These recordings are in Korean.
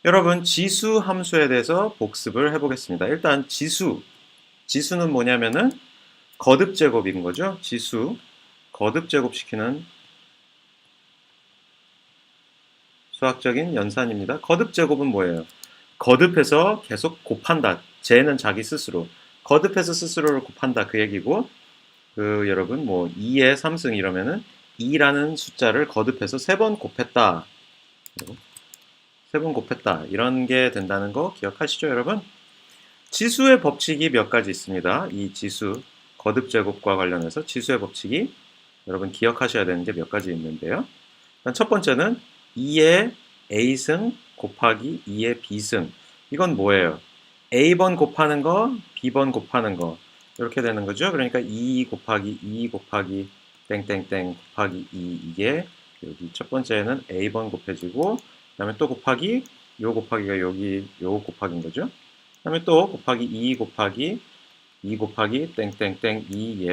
여러분, 지수 함수에 대해서 복습을 해보겠습니다. 일단 지수는 뭐냐면은 거듭 제곱인 거죠. 지수, 거듭 제곱시키는 수학적인 연산입니다. 거듭 제곱은 뭐예요? 거듭해서 계속 곱한다. 쟤는 자기 스스로. 거듭해서 스스로를 곱한다. 그 얘기고, 여러분, 뭐, 2의 3승 이러면은 2라는 숫자를 거듭해서 3번 곱했다. 3번 곱했다. 이런 게 된다는 거 기억하시죠, 여러분? 지수의 법칙이 몇 가지 있습니다. 이 지수, 거듭 제곱과 관련해서 지수의 법칙이 여러분 기억하셔야 되는 게 몇 가지 있는데요. 일단 첫 번째는 2의 A승 곱하기 2의 B승. 이건 뭐예요? A번 곱하는 거, B번 곱하는 거. 이렇게 되는 거죠. 그러니까 2 곱하기 2 곱하기 땡땡땡 곱하기 2 이게 여기 첫 번째는 A번 곱해지고 그 다음에 또 곱하기 요 곱하기가 여기 요 곱하기인 거죠. 그 다음에 또 곱하기 2 곱하기 2 곱하기 땡땡땡 2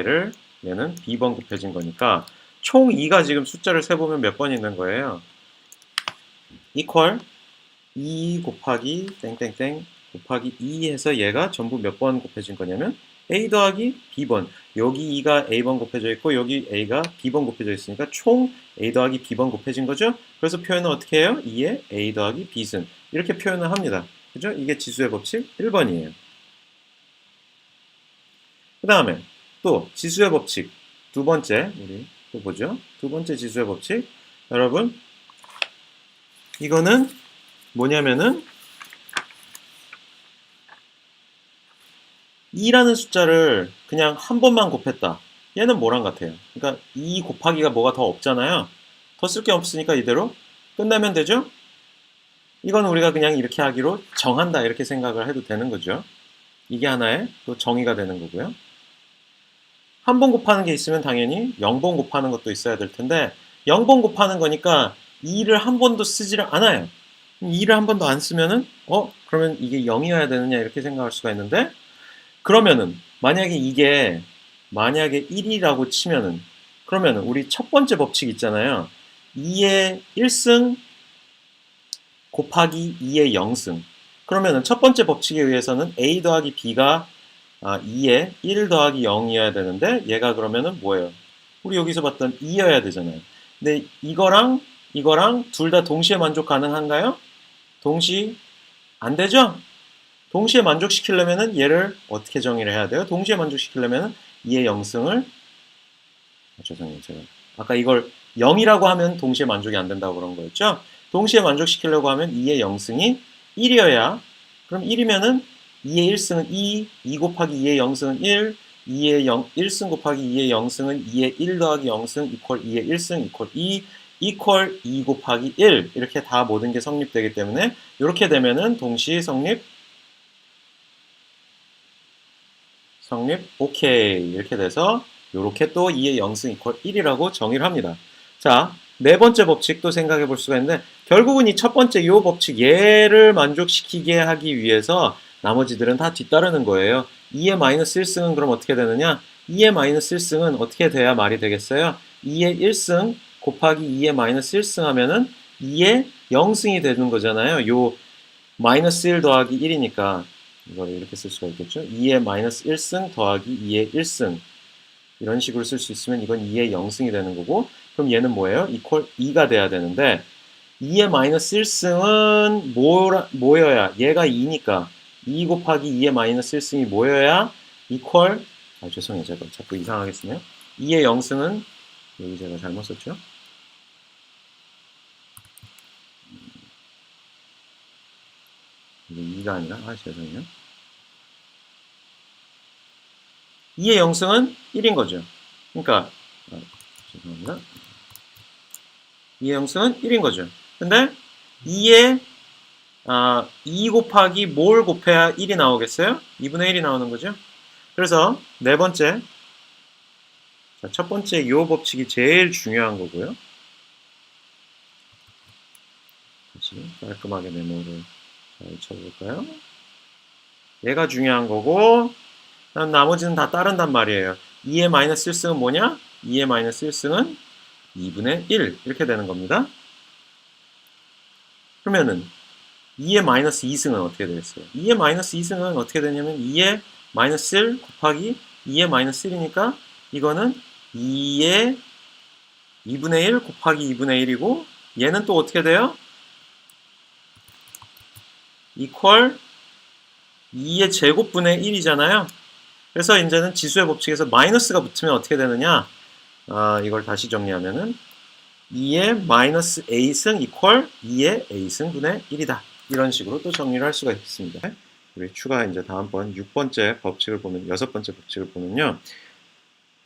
얘는 B번 곱해진 거니까 총 2가 지금 숫자를 세보면 몇 번 있는 거예요? equal 2 곱하기 땡땡땡 곱하기 2 해서 얘가 전부 몇 번 곱해진 거냐면 A 더하기 B번. 여기 2가 A번 곱해져 있고 여기 A가 B번 곱해져 있으니까 총 A 더하기 B번 곱해진 거죠. 그래서 표현을 어떻게 해요? 2에 A 더하기 B승. 이렇게 표현을 합니다. 그죠? 이게 지수의 법칙 1번이에요. 그 다음에 또 지수의 법칙 두 번째 우리 또 보죠. 두 번째 지수의 법칙 여러분 이거는 뭐냐면은 2라는 숫자를 그냥 한 번만 곱했다. 얘는 뭐랑 같아요? 그러니까 2 곱하기가 뭐가 더 없잖아요. 더 쓸 게 없으니까 이대로 끝내면 되죠? 이건 우리가 그냥 이렇게 하기로 정한다 이렇게 생각을 해도 되는 거죠. 이게 하나의 또 정의가 되는 거고요. 한 번 곱하는 게 있으면 당연히 0번 곱하는 것도 있어야 될 텐데 0번 곱하는 거니까 2를 한 번도 쓰지를 않아요. 2를 한 번도 안 쓰면은 그러면 이게 0이어야 되느냐 이렇게 생각할 수가 있는데 그러면은 만약에 1이라고 치면은 그러면은 우리 첫 번째 법칙 있잖아요. 2의 1승 곱하기 2의 0승. 그러면은 첫 번째 법칙에 의해서는 A 더하기 B가 2에 1 더하기 0이어야 되는데 얘가 그러면은 뭐예요? 우리 여기서 봤던 2여야 되잖아요. 근데 이거랑 둘 다 동시에 만족 가능한가요? 동시 안 되죠? 동시에 만족시키려면은 얘를 어떻게 정의를 해야 돼요? 동시에 만족시키려면은 2의 0승을 죄송해요. 제가 아까 이걸 0이라고 하면 동시에 만족이 안 된다고 그런 거였죠? 동시에 만족시키려고 하면 2의 0승이 1이어야 그럼 1이면은 2의 1승은 2 곱하기 2의 0승은 1, 2의 1승 곱하기 2의 0승은 2의 1 더하기 0승 이퀄 2의 1승 이퀄 2 이퀄 2 곱하기 1 이렇게 다 모든 게 성립되기 때문에 이렇게 되면은 동시 성립 오케이 이렇게 돼서 이렇게 또 2의 0승 이퀄 1이라고 정의를 합니다. 자, 네 번째 법칙도 생각해 볼 수가 있는데 결국은 이 첫 번째 이 법칙 얘를 만족시키게 하기 위해서 나머지들은 다 뒤따르는 거예요. 2의 마이너스 1승은 그럼 어떻게 되느냐? 2의 마이너스 1승은 어떻게 돼야 말이 되겠어요? 2의 1승 곱하기 2의 마이너스 1승 하면은 2의 0승이 되는 거잖아요. 요 마이너스 1 더하기 1이니까 이걸 이렇게 쓸 수가 있겠죠. 2의 마이너스 1승 더하기 2의 1승 이런 식으로 쓸 수 있으면 이건 2의 0승이 되는 거고 그럼 얘는 뭐예요? 이퀄 2가 돼야 되는데 2의 마이너스 1승은 뭐여야 얘가 2니까 2 곱하기 2의 마이너스 1승이 뭐여야 이퀄 죄송해요. 제가 자꾸 이상하게 쓰네요. 2의 0승은 여기 제가 잘못 썼죠. 이게 2가 아니라 죄송해요. 2의 0승은 1인 거죠. 그러니까 죄송합니다. 2의 0승은 1인 거죠. 근데 2의 2 곱하기 뭘 곱해야 1이 나오겠어요? 2분의 1이 나오는 거죠. 그래서 네 번째 자, 첫 번째 이 법칙이 제일 중요한 거고요. 다시 깔끔하게 메모를 잘 쳐볼까요? 얘가 중요한 거고 나머지는 다 따른단 말이에요. 2의 마이너스 1승은 뭐냐? 2의 마이너스 1승은 2분의 1 이렇게 되는 겁니다. 그러면은 2의 마이너스 2승은 어떻게 되겠어요? 2의 마이너스 2승은 어떻게 되냐면 2의 마이너스 1 곱하기 2의 마이너스 1이니까 이거는 2의 2분의 1 곱하기 2분의 1이고 얘는 또 어떻게 돼요? 이퀄 2의 제곱분의 1이잖아요. 그래서 이제는 지수의 법칙에서 마이너스가 붙으면 어떻게 되느냐? 이걸 다시 정리하면은 2의 마이너스 a승 이퀄 2의 a승분의 1이다. 이런 식으로 또 정리를 할 수가 있습니다. 우리 추가 이제 다음번 6번째 법칙을 보면, 6번째 법칙을 보면요.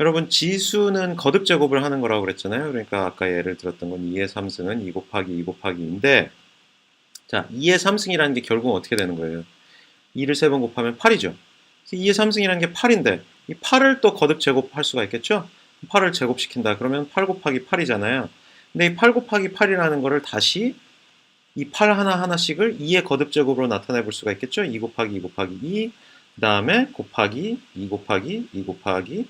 여러분, 지수는 거듭 제곱을 하는 거라고 그랬잖아요. 그러니까 아까 예를 들었던 건 2의 3승은 2 곱하기 2 곱하기 2인데, 자, 2의 3승이라는 게 결국 어떻게 되는 거예요? 2를 3번 곱하면 8이죠. 2의 3승이라는 게 8인데, 이 8을 또 거듭 제곱할 수가 있겠죠? 8을 제곱시킨다. 그러면 8 곱하기 8이잖아요. 근데 이 8 곱하기 8이라는 거를 다시 이 8 하나하나씩을 2의 거듭 제곱으로 나타내 볼 수가 있겠죠? 2 곱하기 2 곱하기 2, 그 다음에 곱하기 2 곱하기 2 곱하기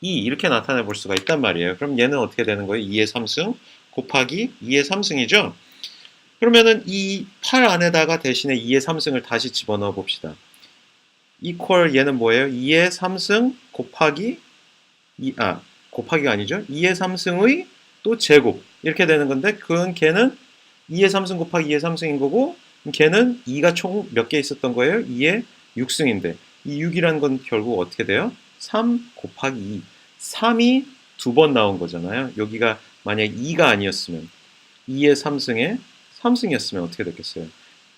2 이렇게 나타내 볼 수가 있단 말이에요. 그럼 얘는 어떻게 되는 거예요? 2의 3승 곱하기 2의 3승이죠? 그러면은 이 8 안에다가 대신에 2의 3승을 다시 집어넣어 봅시다. 이퀄 얘는 뭐예요? 2의 3승 곱하기 곱하기가 아니죠. 2의 3승의 또 제곱 이렇게 되는 건데 그건 걔는 2의 3승 곱하기 2의 3승인 거고 걔는 2가 총 몇 개 있었던 거예요? 2의 6승인데 이 6이라는 건 결국 어떻게 돼요? 3 곱하기 2 3이 두 번 나온 거잖아요. 여기가 만약에 2가 아니었으면 2의 3승에 3승이었으면 어떻게 됐겠어요?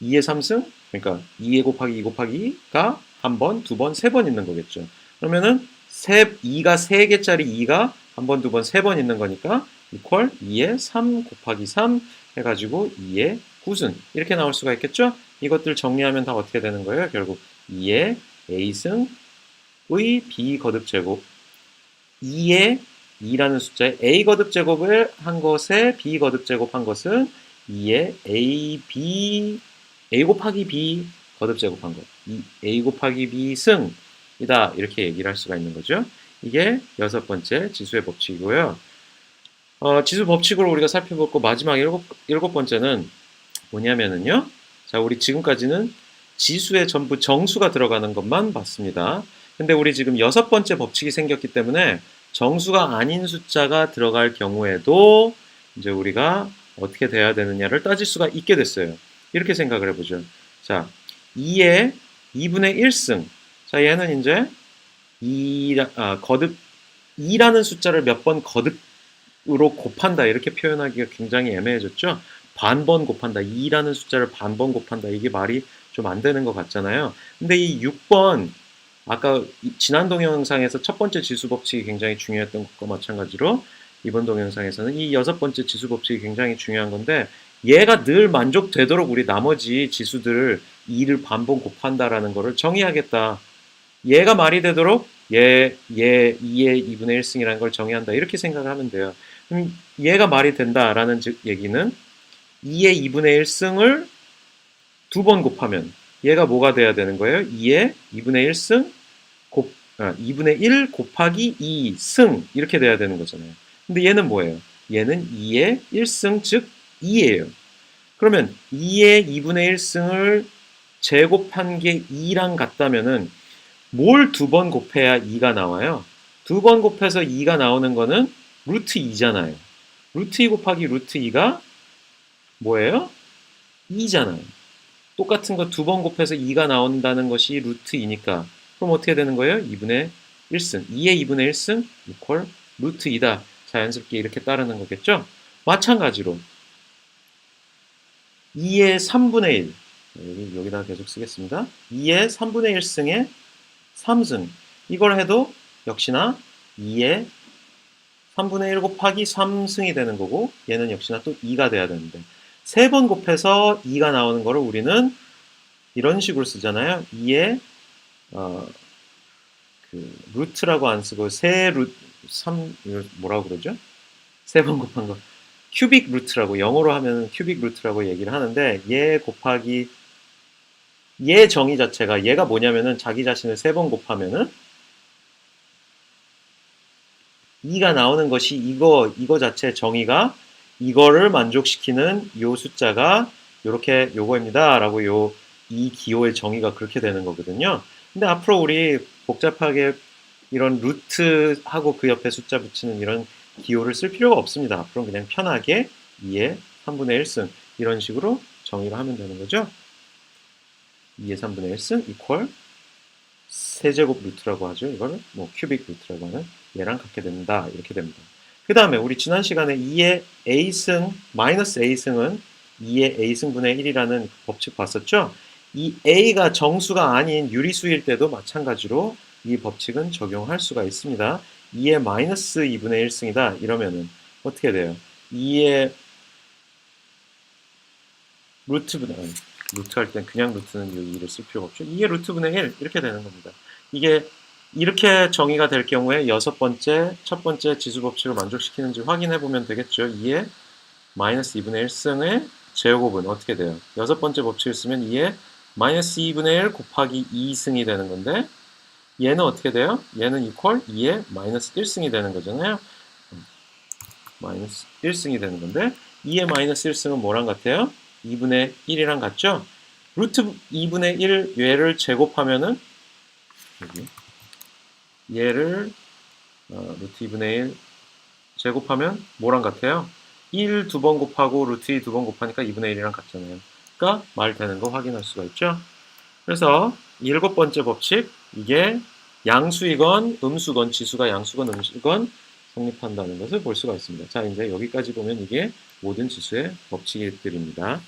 2의 3승? 그러니까 2의 곱하기 2 곱하기 2가 한 번, 두 번, 세 번 있는 거겠죠. 그러면은 2가 3개짜리 2가 한 번, 두 번, 세 번 있는 거니까 이퀄 2의 3 곱하기 3 해가지고 2의 9승 이렇게 나올 수가 있겠죠. 이것들 정리하면 다 어떻게 되는 거예요? 결국 2의 a승의 b 거듭 제곱 2의 2라는 숫자에 a 거듭 제곱을 한 것에 b 거듭 제곱한 것은 2의 a 곱하기 b 거듭 제곱한 것 a 곱하기 b 승이다 이렇게 얘기를 할 수가 있는 거죠. 이게 6번째 지수의 법칙이고요. 지수 법칙으로 우리가 살펴보고 마지막 일곱 번째는 뭐냐면은요. 자, 우리 지금까지는 지수에 전부 정수가 들어가는 것만 봤습니다. 근데 우리 지금 6번째 법칙이 생겼기 때문에 정수가 아닌 숫자가 들어갈 경우에도 이제 우리가 어떻게 돼야 되느냐를 따질 수가 있게 됐어요. 이렇게 생각을 해보죠. 자, 2의 2분의 1승. 자, 얘는 이제 2라는 숫자를 몇 번 거듭으로 곱한다. 이렇게 표현하기가 굉장히 애매해졌죠. 반번 곱한다. 2라는 숫자를 반번 곱한다. 이게 말이 좀 안 되는 것 같잖아요. 근데 이 6번, 아까 지난 동영상에서 첫 번째 지수 법칙이 굉장히 중요했던 것과 마찬가지로 이번 동영상에서는 이 6번째 지수 법칙이 굉장히 중요한 건데 얘가 늘 만족되도록 우리 나머지 지수들 2를 반번 곱한다라는 거를 정의하겠다. 얘가 말이 되도록 2의 2분의 1승이라는 걸 정의한다. 이렇게 생각을 하면 돼요. 그럼 얘가 말이 된다라는 얘기는 2의 2분의 1승을 두 번 곱하면 얘가 뭐가 돼야 되는 거예요? 2의 2분의 1승 2분의 1 곱하기 2승 이렇게 돼야 되는 거잖아요. 근데 얘는 뭐예요? 얘는 2의 1승 즉 2예요. 그러면 2의 2분의 1승을 제곱한 게 2랑 같다면은 뭘 두 번 곱해야 2가 나와요? 두 번 곱해서 2가 나오는 거는 루트 2잖아요. 루트 2 곱하기 루트 2가 뭐예요? 2잖아요. 똑같은 거 두 번 곱해서 2가 나온다는 것이 루트 2니까 그럼 어떻게 되는 거예요? 2분의 1승 2의 2분의 1승 이퀄 루트 2다. 자연스럽게 이렇게 따르는 거겠죠? 마찬가지로 2의 3분의 1 여기다 계속 쓰겠습니다. 2의 3분의 1승의 3승 이걸 해도 역시나 2의 3분의 1 곱하기 3승이 되는 거고 얘는 역시나 또 2가 돼야 되는데 세 번 곱해서 2가 나오는 거를 우리는 이런 식으로 쓰잖아요. 2의 루트라고 안 쓰고 세 루트 3 뭐라고 그러죠? 세 번 곱한 거 큐빅 루트라고 영어로 하면 큐빅 루트라고 얘기를 하는데 얘 곱하기 얘 정의 자체가 얘가 뭐냐면은 자기 자신을 세 번 곱하면은 2가 나오는 것이 이거 자체 정의가 이거를 만족시키는 요 숫자가 요렇게 요거입니다 라고 이 기호의 정의가 그렇게 되는 거거든요. 근데 앞으로 우리 복잡하게 이런 루트하고 그 옆에 숫자 붙이는 이런 기호를 쓸 필요가 없습니다. 앞으로는 그냥 편하게 2의 3분의 1승 이런 식으로 정의를 하면 되는 거죠. 2의 3분의 1승 이퀄 세제곱 루트라고 하죠. 이거를 뭐 큐빅 루트라고 하는 얘랑 같게 된다. 이렇게 됩니다. 그 다음에 우리 지난 시간에 2의 a승 마이너스 a승은 2의 a승분의 1이라는 법칙 봤었죠. 이 a가 정수가 아닌 유리수일 때도 마찬가지로 이 법칙은 적용할 수가 있습니다. 2의 마이너스 2분의 1승이다. 이러면은 어떻게 돼요? 2의 루트분의 루트 할 땐 그냥 루트는 이 2를 쓸 필요가 없죠. 2의 루트분의 1 이렇게 되는 겁니다. 이게 이렇게 정의가 될 경우에 첫 번째 지수 법칙을 만족시키는지 확인해 보면 되겠죠. 2의 마이너스 2분의 1승의 제곱은 어떻게 돼요? 여섯 번째 법칙을 쓰면 2의 마이너스 2분의 1 곱하기 2승이 되는 건데 얘는 어떻게 돼요? 얘는 이퀄 2의 마이너스 1승이 되는 거잖아요. 마이너스 1승이 되는 건데 2의 마이너스 1승은 뭐랑 같아요? 2분의 1이랑 같죠? 루트 2분의 1 얘를 제곱하면은 여기 얘를 루트 2분의 1 제곱하면 뭐랑 같아요? 1 두 번 곱하고 루트 2 두 번 곱하니까 2분의 1이랑 같잖아요. 그러니까 말 되는 거 확인할 수가 있죠. 그래서 일곱 번째 법칙 이게 양수이건 음수건 지수가 양수건 음수건 성립한다는 것을 볼 수가 있습니다. 자 이제 여기까지 보면 이게 모든 지수의 법칙들입니다.